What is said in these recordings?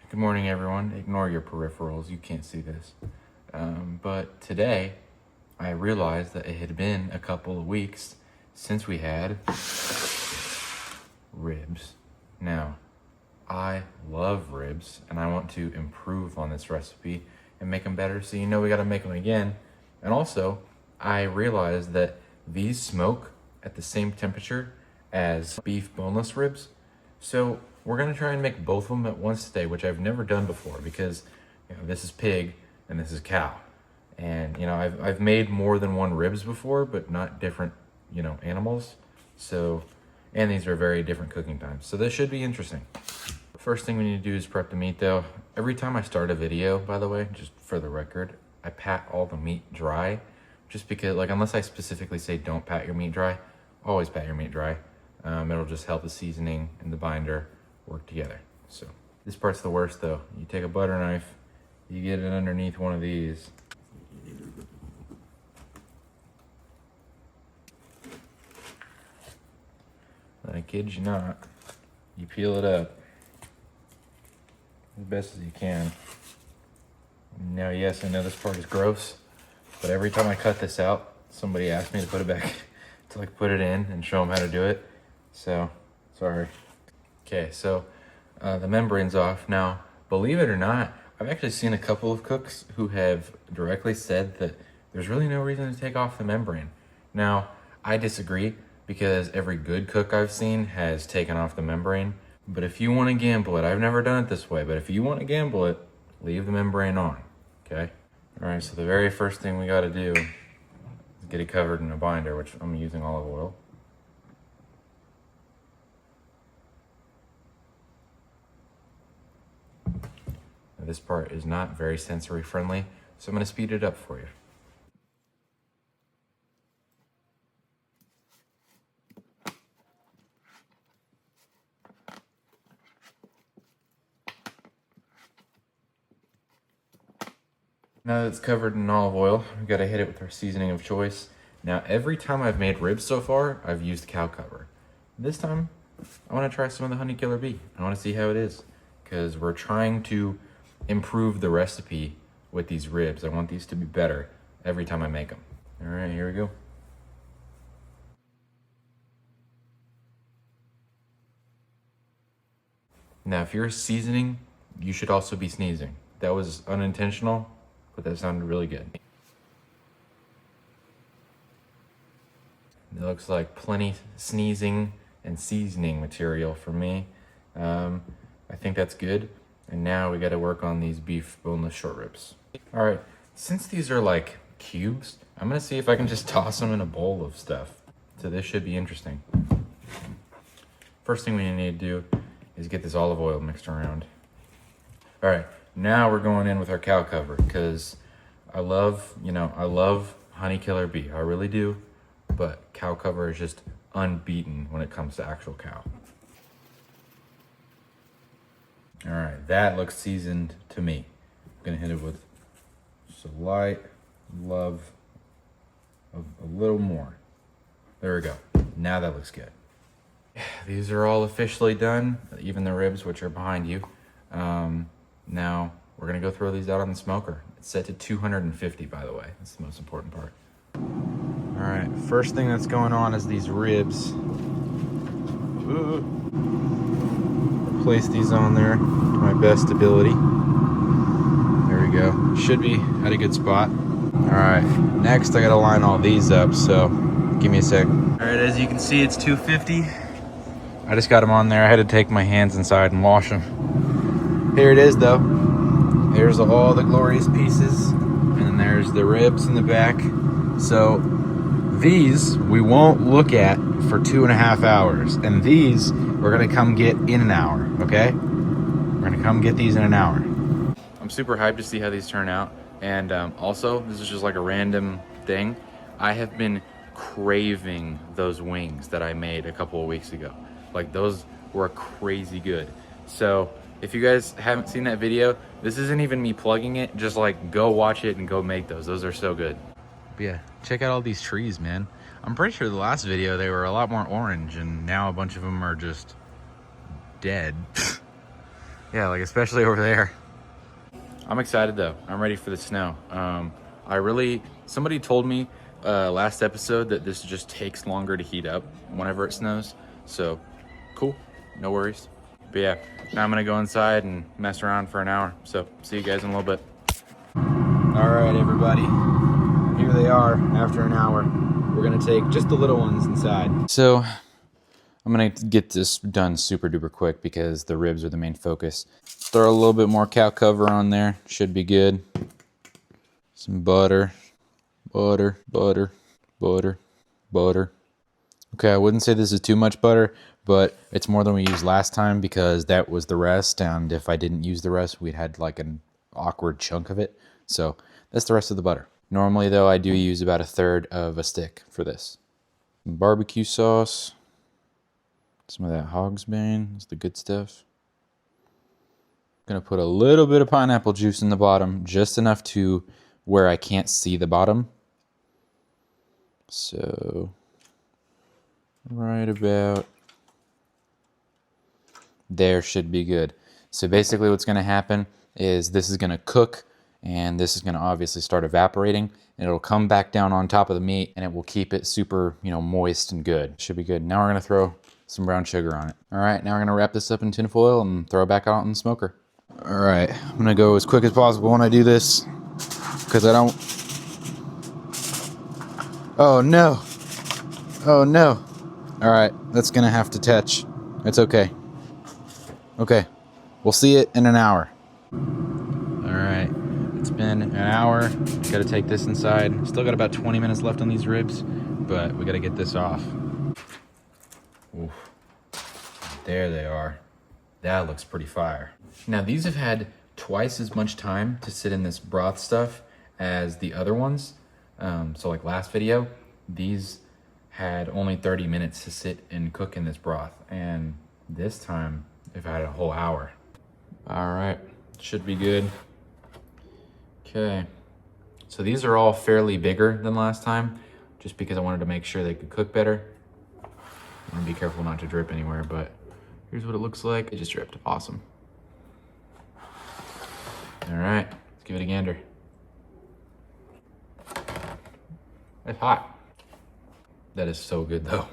Good morning, everyone. Ignore your peripherals. You can't see this. But today, I realized that it had been a couple of weeks since we had ribs. Now, I love ribs, and I want to improve on this recipe and make them better, so we gotta make them again. And also, I realized that these smoke at the same temperature as beef boneless ribs. So we're gonna try and make both of them at once today, which I've never done before because this is pig and this is cow. And I've made more than one ribs before, but not different, animals. So, and these are very different cooking times. So this should be interesting. First thing we need to do is prep the meat though. Every time I start a video, by the way, just for the record, I pat all the meat dry, just because unless I specifically say don't pat your meat dry, always pat your meat dry. It'll just help the seasoning and the binder work together. So this part's the worst though. You take a butter knife, you get it underneath one of these. I kid you not. You peel it up as best as you can. Now, yes, I know this part is gross, but every time I cut this out, somebody asks me to put it back, to put it in and show them how to do it. So, sorry. Okay, so the membrane's off. Now, believe it or not, I've actually seen a couple of cooks who have directly said that there's really no reason to take off the membrane. Now, I disagree because every good cook I've seen has taken off the membrane. But if you want to gamble it, I've never done it this way, but if you want to gamble it, leave the membrane on, okay? All right, so the very first thing we got to do is get it covered in a binder, which I'm using olive oil. Now, this part is not very sensory friendly, so I'm going to speed it up for you. Now that it's covered in olive oil, we gotta hit it with our seasoning of choice. Now, every time I've made ribs so far, I've used cow cover. This time, I wanna try some of the Honey Killer Bee. I wanna see how it is, because we're trying to improve the recipe with these ribs. I want these to be better every time I make them. All right, here we go. Now, if you're seasoning, you should also be sneezing. That was unintentional, but that sounded really good. It looks like plenty sneezing and seasoning material for me. I think that's good. And now we got to work on these beef boneless short ribs. All right, since these are like cubes, I'm gonna see if I can just toss them in a bowl of stuff. So this should be interesting. First thing we need to do is get this olive oil mixed around. All right. Now we're going in with our cow cover because I love Honey Killer Bee. I really do. But cow cover is just unbeaten when it comes to actual cow. All right, that looks seasoned to me. I'm gonna hit it with just a light love of a little more. There we go. Now that looks good. These are all officially done, even the ribs, which are behind you. Now we're gonna go throw these out on the smoker. It's set to 250, by the way. That's the most important part. All right, first thing that's going on is these ribs. Ooh. Place these on there to my best ability. There we go. Should be at a good spot. All right, next I gotta line all these up, so give me a sec. All right, as you can see, it's 250. I just got them on there. I had to take my hands inside and wash them. Here it is though. There's all the glorious pieces. And then there's the ribs in the back. So these we won't look at for 2.5 hours. And these we're gonna come get in an hour, okay? We're gonna come get these in an hour. I'm super hyped to see how these turn out. And also, this is just like a random thing. I have been craving those wings that I made a couple of weeks ago. Like, those were crazy good. So if you guys haven't seen that video, this isn't even me plugging it. Just go watch it and go make those. Those are so good. But yeah, check out all these trees, man. I'm pretty sure the last video they were a lot more orange, and now a bunch of them are just dead. Yeah, like especially over there. I'm excited though. I'm ready for the snow. Somebody told me last episode that this just takes longer to heat up whenever it snows. So cool, no worries. But yeah, now I'm gonna go inside and mess around for an hour. So see you guys in a little bit. All right, everybody, here they are after an hour. We're gonna take just the little ones inside. So I'm gonna get this done super duper quick because the ribs are the main focus. Throw a little bit more cow cover on there, should be good. Some butter, butter, butter, butter, butter. Okay, I wouldn't say this is too much butter, but it's more than we used last time because that was the rest, and if I didn't use the rest, we'd had like an awkward chunk of it. So that's the rest of the butter. Normally though, I do use about 1/3 of a stick for this. Some barbecue sauce. Some of that hogsbane, that's the good stuff. Gonna put a little bit of pineapple juice in the bottom, just enough to where I can't see the bottom. So, right about there should be good. So basically what's gonna happen is this is gonna cook and this is gonna obviously start evaporating and it'll come back down on top of the meat and it will keep it super, moist and good. Should be good. Now we're gonna throw some brown sugar on it. All right, now we're gonna wrap this up in tin foil and throw it back out in the smoker. All right, I'm gonna go as quick as possible when I do this because I don't. Oh no. Oh no. All right, that's gonna have to touch. It's okay. Okay, we'll see it in an hour. All right, it's been an hour. Gotta take this inside. Still got about 20 minutes left on these ribs, but we gotta get this off. Oof. There they are. That looks pretty fire. Now these have had twice as much time to sit in this broth stuff as the other ones. So like last video, these had only 30 minutes to sit and cook in this broth. And this time, they've had a whole hour. All right, should be good. Okay, so these are all fairly bigger than last time, just because I wanted to make sure they could cook better. And be careful not to drip anywhere, but here's what it looks like. It just dripped, awesome. All right, let's give it a gander. It's hot. That is so good though.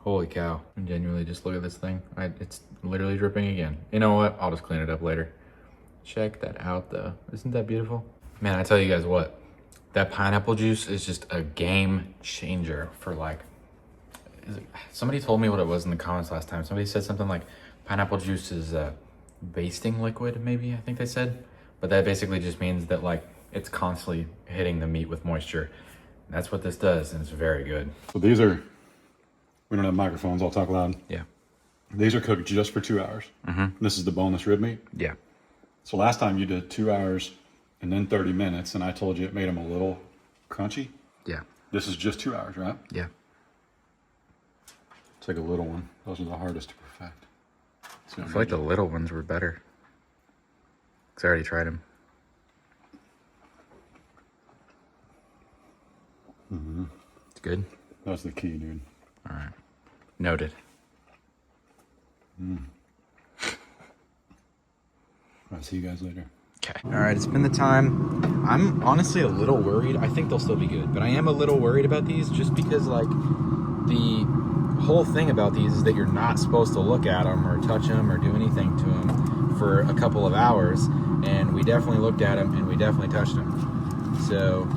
Holy cow, and genuinely just look at this thing. It's literally dripping again. You know what, I'll just clean it up later. Check that out though, isn't that beautiful? Man, I tell you guys what, that pineapple juice is just a game changer for like, somebody told me what it was in the comments last time. Somebody said something like pineapple juice is a basting liquid, maybe, I think they said. But that basically just means that like it's constantly hitting the meat with moisture. That's what this does, and it's very good. So these are, we don't have microphones, I'll talk loud. Yeah. These are cooked just for 2 hours. This is the boneless rib meat. Yeah. So last time you did 2 hours and then 30 minutes, and I told you it made them a little crunchy. Yeah. This is just 2 hours, right? Yeah. Take a little one. Those are the hardest to perfect. I feel like the little ones were better. Because I already tried them. It's good? That's the key, dude. All right. Noted. I'll see you guys later. Okay. All right, it's been the time. I'm honestly a little worried. I think they'll still be good, but I am a little worried about these just because like the whole thing about these is that you're not supposed to look at them or touch them or do anything to them for a couple of hours. And we definitely looked at them and we definitely touched them. So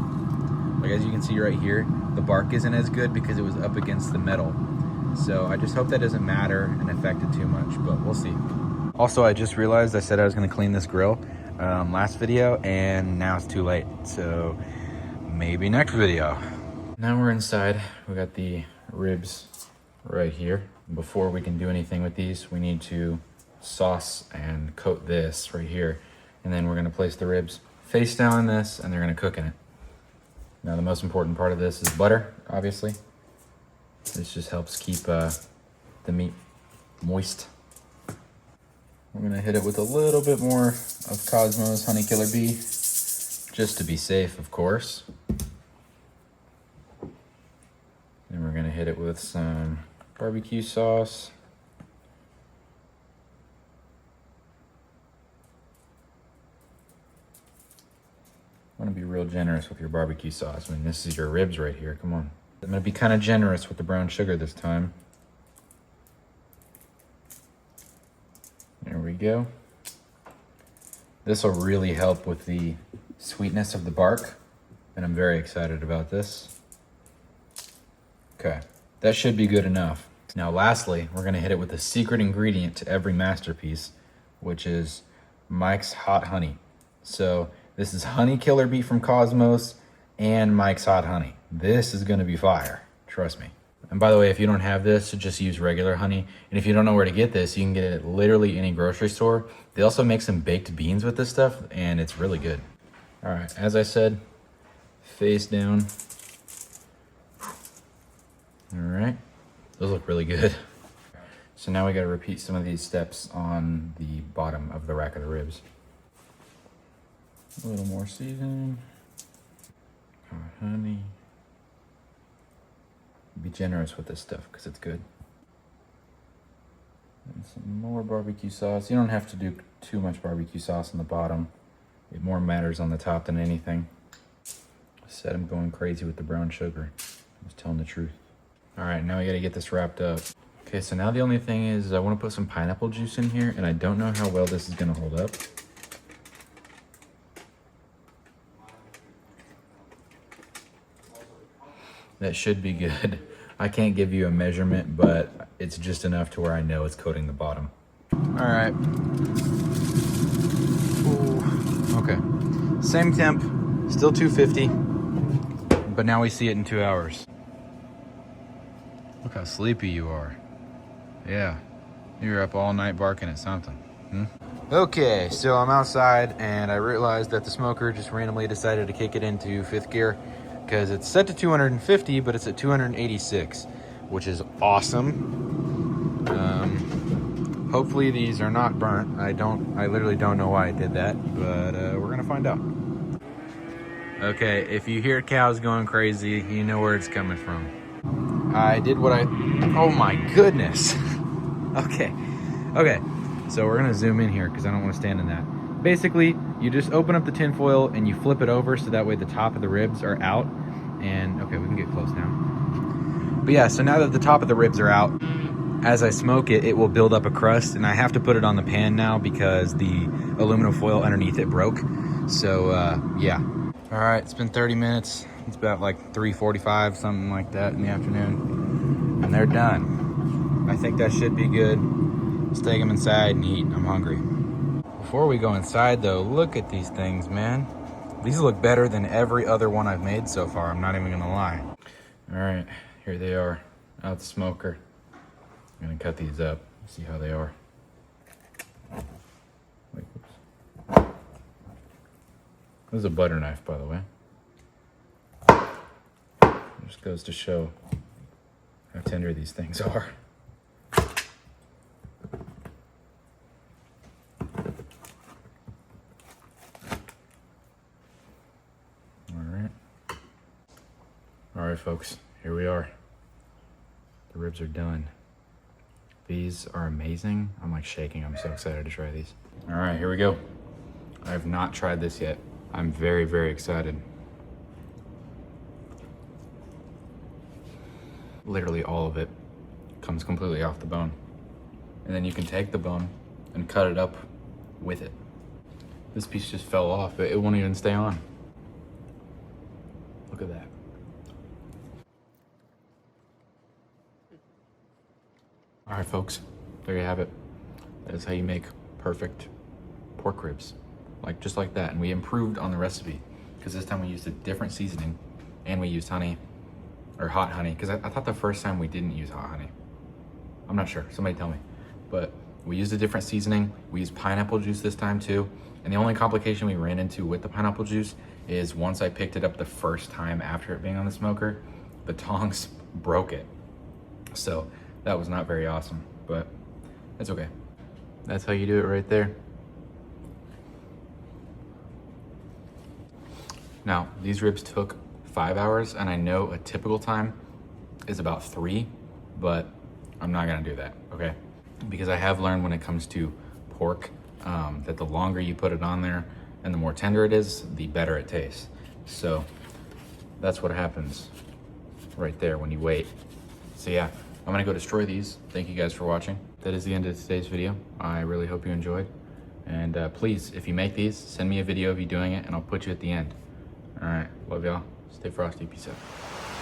like as you can see right here, the bark isn't as good because it was up against the metal. So I just hope that doesn't matter and affect it too much, but we'll see. Also, I just realized I said I was gonna clean this grill last video and now it's too late. So maybe next video. Now we're inside. We got the ribs right here. Before we can do anything with these, we need to sauce and coat this right here. And then we're gonna place the ribs face down in this and they're gonna cook in it. Now the most important part of this is butter, obviously. This just helps keep the meat moist. We're gonna hit it with a little bit more of Cosmo's Honey Killer Bee, just to be safe, of course. Then we're gonna hit it with some barbecue sauce. want to be real generous with your barbecue sauce. I mean, this is your ribs right here. Come on. I'm going to be kind of generous with the brown sugar this time. There we go. This will really help with the sweetness of the bark, and I'm very excited about this. Okay, that should be good enough. Now lastly, we're gonna hit it with the secret ingredient to every masterpiece, which is Mike's Hot Honey. So this is Honey Killer Bee from Cosmos and Mike's Hot Honey. This is gonna be fire, trust me. And by the way, if you don't have this, just use regular honey. And if you don't know where to get this, you can get it at literally any grocery store. They also make some baked beans with this stuff, and it's really good. All right, as I said, face down. All right, those look really good. So now we gotta repeat some of these steps on the bottom of the rack of the ribs. A little more seasoning. Hot honey. Be generous with this stuff because it's good. And some more barbecue sauce. You don't have to do too much barbecue sauce on the bottom. It more matters on the top than anything. I said I'm going crazy with the brown sugar. I was telling the truth. All right, now we gotta get this wrapped up. Okay, so now the only thing is I wanna put some pineapple juice in here, and I don't know how well this is gonna hold up. That should be good. I can't give you a measurement, but it's just enough to where I know it's coating the bottom. All right. Ooh. Okay. Same temp, still 250, but now we see it in 2 hours. Look how sleepy you are. Yeah, you're up all night barking at something. Okay, so I'm outside and I realized that the smoker just randomly decided to kick it into 5th gear. Because it's set to 250, but it's at 286, which is awesome. Hopefully these are not burnt. I literally don't know why I did that, but we're gonna find out. Okay, if you hear cows going crazy, you know where it's coming from. I did what oh my goodness. Okay, so we're gonna zoom in here because I don't want to stand in that. Basically, you just open up the tin foil and you flip it over so that way the top of the ribs are out. And okay, we can get close now. But yeah, so now that the top of the ribs are out, as I smoke it, it will build up a crust, and I have to put it on the pan now because the aluminum foil underneath it broke. So yeah. All right, it's been 30 minutes. It's about like 3:45, something like that in the afternoon, and they're done. I think that should be good. Let's take them inside and eat. I'm hungry. Before we go inside though, look at these things, man. These look better than every other one I've made so far, I'm not even gonna lie. All right, here they are, out the smoker. I'm gonna cut these up, see how they are. Wait, oops. This is a butter knife, by the way. Just goes to show how tender these things are. All right, folks, here we are. The ribs are done. These are amazing. I'm like shaking. I'm so excited to try these. All right, here we go. I have not tried this yet. I'm very, very excited. Literally all of it comes completely off the bone. And then you can take the bone and cut it up with it. This piece just fell off. It won't even stay on. Look at that. All right, folks, there you have it. That is how you make perfect pork ribs, just like that. And we improved on the recipe because this time we used a different seasoning and we used honey, or hot honey, because I thought the first time we didn't use hot honey. I'm not sure, somebody tell me. But we used a different seasoning. We used pineapple juice this time too. And the only complication we ran into with the pineapple juice is once I picked it up the first time after it being on the smoker, the tongs broke it. So that was not very awesome, but it's okay. That's how you do it right there. Now, these ribs took 5 hours, and I know a typical time is about 3, but I'm not gonna do that, okay? Because I have learned when it comes to pork that the longer you put it on there, and the more tender it is, the better it tastes. So that's what happens right there when you wait. So yeah, I'm gonna go destroy these. Thank you guys for watching. That is the end of today's video. I really hope you enjoyed. And please, if you make these, send me a video of you doing it and I'll put you at the end. All right, love y'all. Stay frosty, peace out.